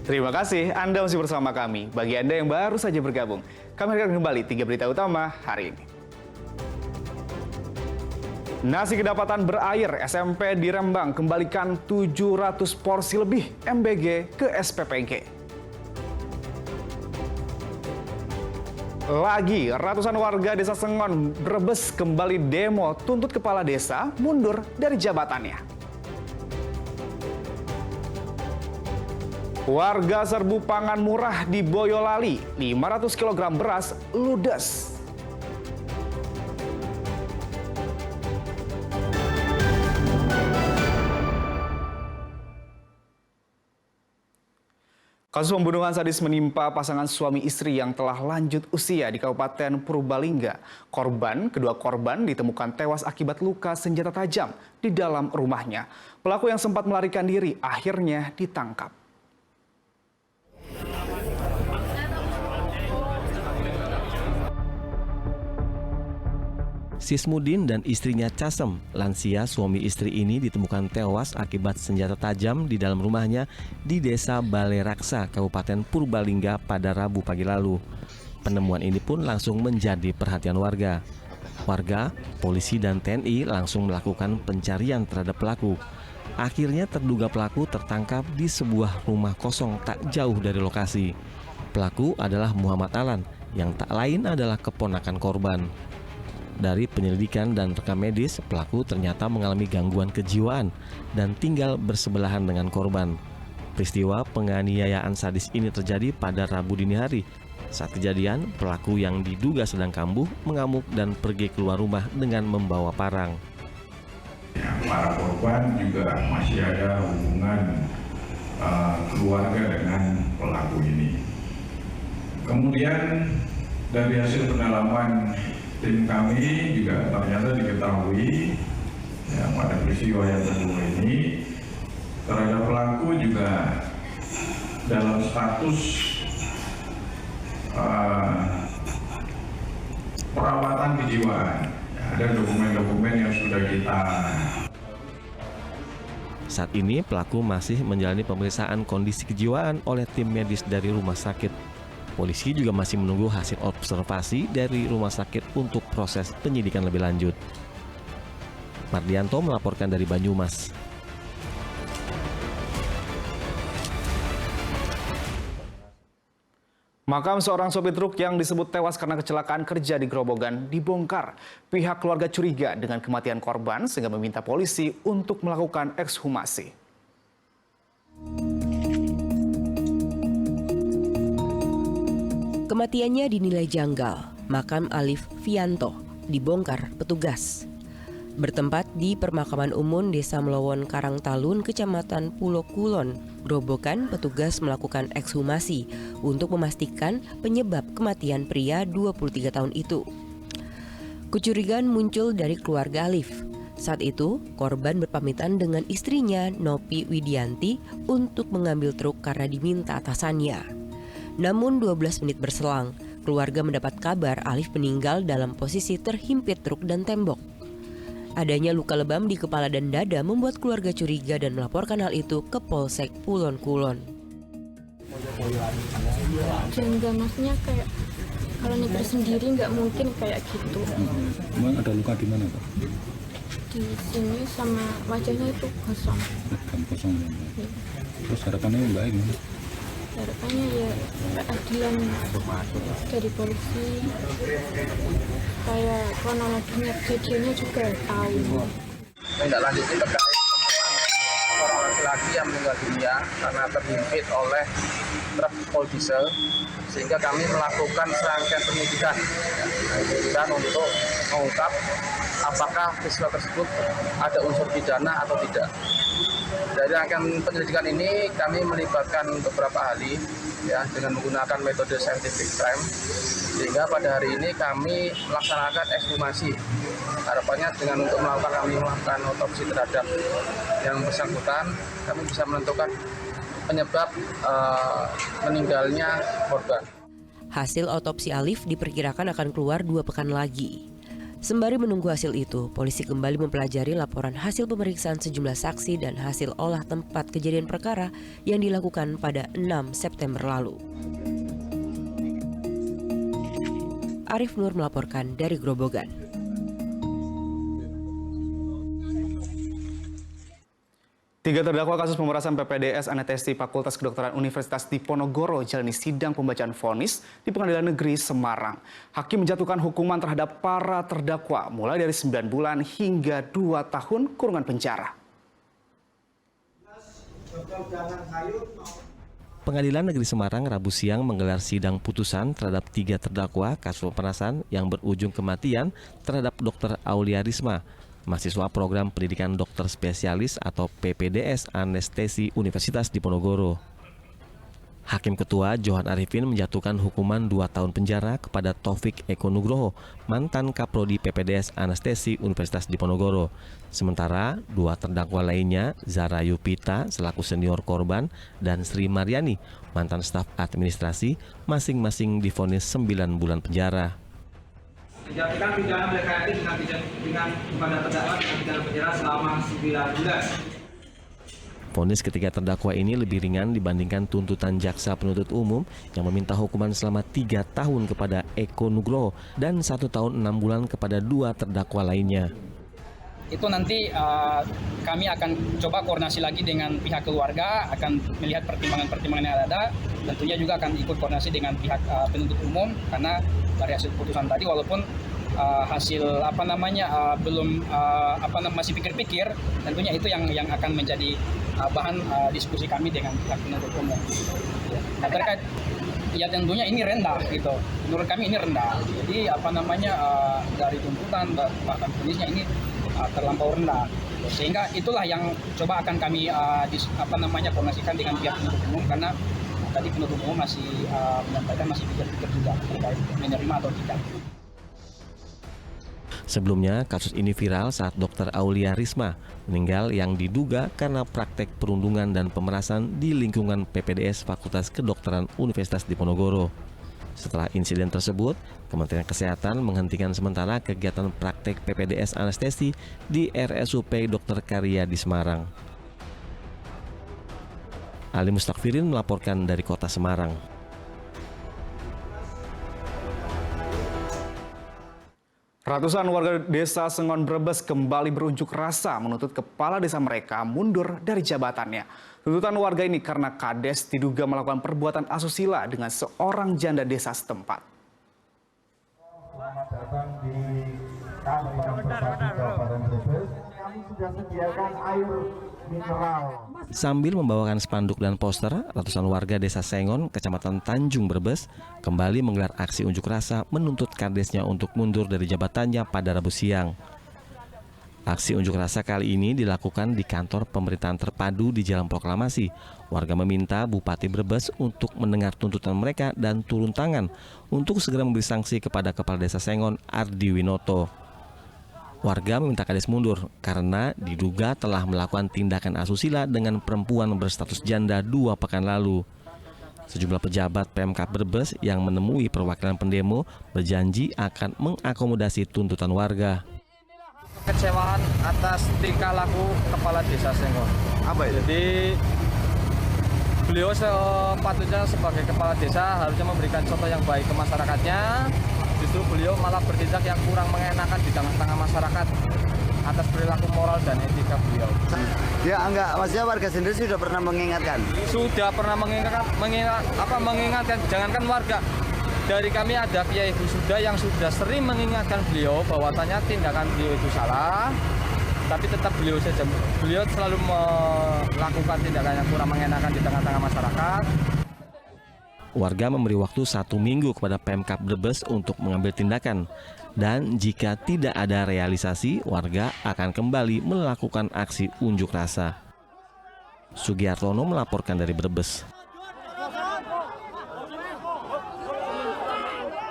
Terima kasih Anda masih bersama kami. Bagi Anda yang baru saja bergabung, kami akan kembali 3 berita utama hari ini. Nasi kedapatan berair, SMP di Rembang kembalikan 700 porsi lebih MBG ke SPPG. Lagi, ratusan warga Desa Sengon, Brebes kembali demo tuntut kepala desa mundur dari jabatannya. Warga serbu pangan murah di Boyolali, 500 kg beras ludes. Kasus pembunuhan sadis menimpa pasangan suami istri yang telah lanjut usia di Kabupaten Purbalingga. Kedua korban ditemukan tewas akibat luka senjata tajam di dalam rumahnya. Pelaku yang sempat melarikan diri akhirnya ditangkap. Sismudin dan istrinya Casem, lansia suami istri ini ditemukan tewas akibat senjata tajam di dalam rumahnya di Desa Baleraksa, Kabupaten Purbalingga pada Rabu pagi lalu. Penemuan ini pun langsung menjadi perhatian warga. Warga, polisi dan TNI langsung melakukan pencarian terhadap pelaku. Akhirnya terduga pelaku tertangkap di sebuah rumah kosong tak jauh dari lokasi. Pelaku adalah Muhammad Alan, yang tak lain adalah keponakan korban. Dari penyelidikan dan rekam medis, pelaku ternyata mengalami gangguan kejiwaan dan tinggal bersebelahan dengan korban. Peristiwa penganiayaan sadis ini terjadi pada Rabu dini hari. Saat kejadian, pelaku yang diduga sedang kambuh mengamuk dan pergi keluar rumah dengan membawa parang. Para korban juga masih ada hubungan keluarga dengan pelaku ini. Kemudian dari hasil pendalaman tim kami juga ternyata diketahui pada peristiwa yang kedua ini terhadap pelaku juga dalam status perawatan kejiwaan. Ada dokumen-dokumen yang sudah kita. Saat ini pelaku masih menjalani pemeriksaan kondisi kejiwaan oleh tim medis dari rumah sakit. Polisi juga masih menunggu hasil observasi dari rumah sakit untuk proses penyidikan lebih lanjut. Mardianto melaporkan dari Banyumas. Makam seorang sopir truk yang disebut tewas karena kecelakaan kerja di Grobogan dibongkar. Pihak keluarga curiga dengan kematian korban sehingga meminta polisi untuk melakukan ekshumasi. Kematiannya dinilai janggal. Makam Alif Fianto dibongkar petugas. Bertempat di Permakaman Umum Desa Melowon Karangtalun, Kecamatan Pulo Kulon, Grobogan, petugas melakukan ekshumasi untuk memastikan penyebab kematian pria 23 tahun itu. Kecurigaan muncul dari keluarga Alif. Saat itu, korban berpamitan dengan istrinya Nopi Widianti untuk mengambil truk karena diminta atasannya. Namun 12 menit berselang, keluarga mendapat kabar Alif meninggal dalam posisi terhimpit truk dan tembok. Adanya luka lebam di kepala dan dada membuat keluarga curiga dan melaporkan hal itu ke Polsek Pulon Kulon. Janggal, maksudnya kayak kalau nyetir sendiri nggak mungkin kayak gitu. Emang ada luka di mana, Pak? Di sini sama wajahnya itu kosong. Kosong. Ya. Terus harapannya Mbak gimana? Harapannya ya keadilan dari polisi, kayak kronologinya kejadiannya juga tahu. Tindak lanjutnya terkait orang laki-laki yang meninggal dunia karena terhimpit oleh truk pol diesel, sehingga kami melakukan serangkaian penyidikan untuk mengungkap apakah peristiwa tersebut ada unsur pidana atau tidak. Dari rangkaian penyelidikan ini kami melibatkan beberapa ahli dengan menggunakan metode scientific crime, sehingga pada hari ini kami melaksanakan ekshumasi. Harapannya dengan untuk melakukan otopsi terhadap yang bersangkutan, kami bisa menentukan penyebab meninggalnya korban. Hasil otopsi Alif diperkirakan akan keluar 2 pekan lagi. Sembari menunggu hasil itu, polisi kembali mempelajari laporan hasil pemeriksaan sejumlah saksi dan hasil olah tempat kejadian perkara yang dilakukan pada 6 September lalu. Arif Nur melaporkan dari Grobogan. Tiga terdakwa kasus pemerasan PPDS Anestesi Fakultas Kedokteran Universitas Diponegoro jalani sidang pembacaan vonis di Pengadilan Negeri Semarang. Hakim menjatuhkan hukuman terhadap para terdakwa mulai dari 9 bulan hingga 2 tahun kurungan penjara. Pengadilan Negeri Semarang Rabu siang menggelar sidang putusan terhadap 3 terdakwa kasus pemerasan yang berujung kematian terhadap Dr. Aulia Risma, mahasiswa program pendidikan dokter spesialis atau PPDS Anestesi Universitas Diponegoro. Hakim Ketua Johan Arifin menjatuhkan hukuman 2 tahun penjara kepada Taufik Eko Nugroho, mantan Kaprodi PPDS Anestesi Universitas Diponegoro. Sementara 2 terdakwa lainnya, Zara Yupita selaku senior korban dan Sri Mariani, mantan staf administrasi, masing-masing divonis 9 bulan penjara. Dijatuhkan pidana mereka itu dengan kepada terdakwa dengan pidana penjara selama 9 bulan. Vonis ketiga terdakwa ini lebih ringan dibandingkan tuntutan jaksa penuntut umum yang meminta hukuman selama 3 tahun kepada Eko Nugroho dan 1 tahun 6 bulan kepada 2 terdakwa lainnya. Itu nanti kami akan coba koordinasi lagi dengan pihak keluarga, akan melihat pertimbangan-pertimbangan yang ada. Tentunya juga akan ikut koordinasi dengan pihak penuntut umum karena dari hasil putusan tadi walaupun hasil belum masih pikir-pikir, tentunya itu yang akan menjadi bahan diskusi kami dengan pihak penuntut umum. Nah, terkait ya tentunya ini rendah gitu. Menurut kami ini rendah. Jadi dari tuntutan bahkan vonisnya ini terlampau rendah. Sehingga itulah yang coba akan kami koordinasikan dengan pihak penuntut umum karena tadi penuntut umum masih menyampaikan masih pikir-pikir juga terkait menerima atau tidak. Sebelumnya, kasus ini viral saat Dr. Aulia Risma meninggal yang diduga karena praktek perundungan dan pemerasan di lingkungan PPDS Fakultas Kedokteran Universitas Diponegoro. Setelah insiden tersebut, Kementerian Kesehatan menghentikan sementara kegiatan praktek PPDS anestesi di RSUP Dr. Karya di Semarang. Ali Mustakfirin melaporkan dari Kota Semarang. Ratusan warga desa Sengon Brebes kembali berunjuk rasa menuntut kepala desa mereka mundur dari jabatannya. Tuntutan warga ini karena Kades diduga melakukan perbuatan asusila dengan seorang janda desa setempat. Selamat datang di kami yang berbagi Kabupaten Brebes. Kami sudah sediakan air mineral. Sambil membawakan spanduk dan poster, ratusan warga desa Sengon, Kecamatan Tanjung Brebes, kembali menggelar aksi unjuk rasa menuntut Kadesnya untuk mundur dari jabatannya pada Rabu siang. Aksi unjuk rasa kali ini dilakukan di kantor pemerintahan terpadu di Jalan Proklamasi. Warga meminta Bupati Brebes untuk mendengar tuntutan mereka dan turun tangan untuk segera memberi sanksi kepada Kepala Desa Sengon, Ardi Winoto. Warga meminta Kades mundur karena diduga telah melakukan tindakan asusila dengan perempuan berstatus janda 2 pekan lalu. Sejumlah pejabat Pemkab Brebes yang menemui perwakilan pendemo berjanji akan mengakomodasi tuntutan warga. Kecewaan atas tingkah laku Kepala Desa Sengon. Apa itu? Jadi beliau sepatutnya sebagai Kepala Desa harusnya memberikan contoh yang baik ke masyarakatnya. Justru beliau malah bertindak yang kurang mengenakan di tengah-tengah masyarakat atas perilaku moral dan etika beliau. Ya enggak, maksudnya warga sendiri sudah pernah mengingatkan? Sudah pernah mengingatkan, jangankan warga. Dari kami ada Kiai Husuda yang sudah sering mengingatkan beliau bahwasannya tindakan beliau itu salah, tapi tetap beliau selalu melakukan tindakan yang kurang mengenakan di tengah-tengah masyarakat. Warga memberi waktu 1 minggu kepada Pemkab Brebes untuk mengambil tindakan. Dan jika tidak ada realisasi, warga akan kembali melakukan aksi unjuk rasa. Sugiartono melaporkan dari Brebes.